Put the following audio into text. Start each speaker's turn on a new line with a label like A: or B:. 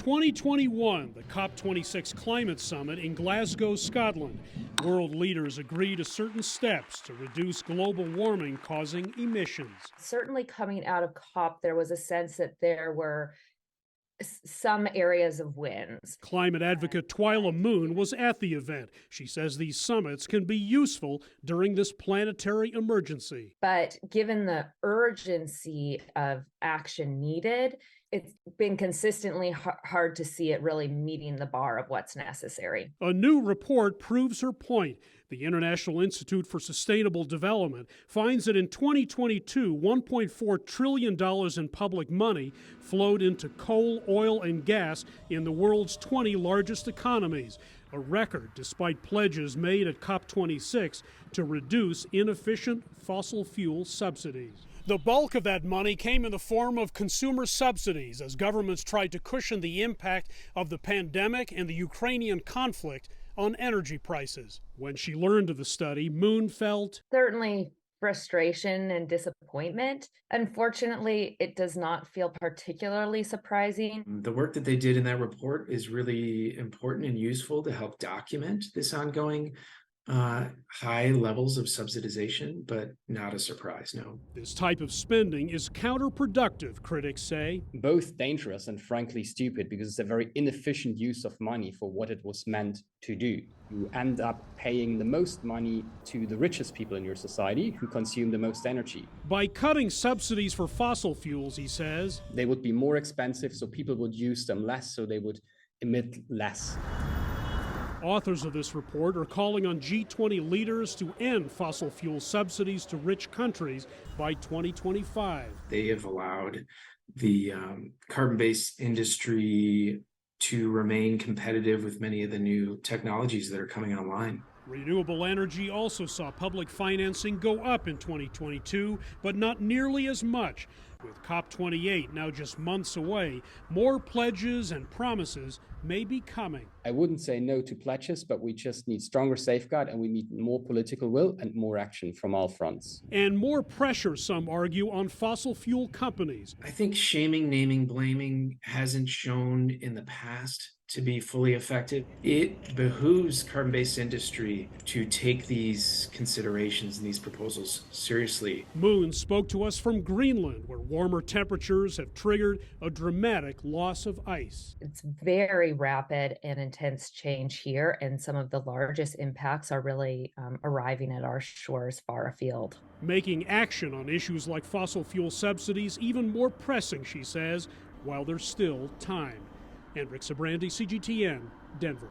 A: 2021, the COP26 climate summit in Glasgow, Scotland. World leaders agree to certain steps to reduce global warming causing emissions.
B: Certainly coming out of COP, there was a sense that there were some areas of wins.
A: Climate advocate Twyla Moon was at the event. She says these summits can be useful during this planetary emergency.
B: But given the urgency of action needed, it's been consistently hard to see it really meeting the bar of what's necessary.
A: A new report proves her point. The International Institute for Sustainable Development finds that in 2022, $1.4 trillion in public money flowed into coal, oil, and gas in the world's 20 largest economies, a record despite pledges made at COP26 to reduce inefficient fossil fuel subsidies. The bulk of that money came in the form of consumer subsidies as governments tried to cushion the impact of the pandemic and the Ukrainian conflict on energy prices. When she learned of the study, Moon felt
B: certainly frustration and disappointment. Unfortunately, it does not feel particularly surprising.
C: The work that they did in that report is really important and useful to help document this ongoing high levels of subsidization, but not a surprise, no.
A: This type of spending is counterproductive, critics say.
D: Both dangerous and frankly stupid, because it's a very inefficient use of money for what it was meant to do. You end up paying the most money to the richest people in your society who consume the most energy.
A: By cutting subsidies for fossil fuels, he says,
D: they would be more expensive, so people would use them less, so they would emit less.
A: Authors of this report are calling on G20 leaders to end fossil fuel subsidies to rich countries by 2025.
C: They have allowed the carbon-based industry to remain competitive with many of the new technologies that are coming online.
A: Renewable energy also saw public financing go up in 2022, but not nearly as much. With COP28 now just months away, more pledges and promises may be coming.
D: I wouldn't say no to pledges, but we just need stronger safeguard and we need more political will and more action from all fronts.
A: And more pressure, some argue, on fossil fuel companies.
C: I think shaming, naming, blaming hasn't shown in the past to be fully effective. It behooves carbon-based industry to take these considerations and these proposals seriously.
A: Moon spoke to us from Greenland, where warmer temperatures have triggered a dramatic loss of ice.
B: It's very rapid and intense change here, and some of the largest impacts are really arriving at our shores far afield.
A: Making action on issues like fossil fuel subsidies even more pressing, she says, while there's still time. Hendrik, Sybrandy, CGTN, Denver.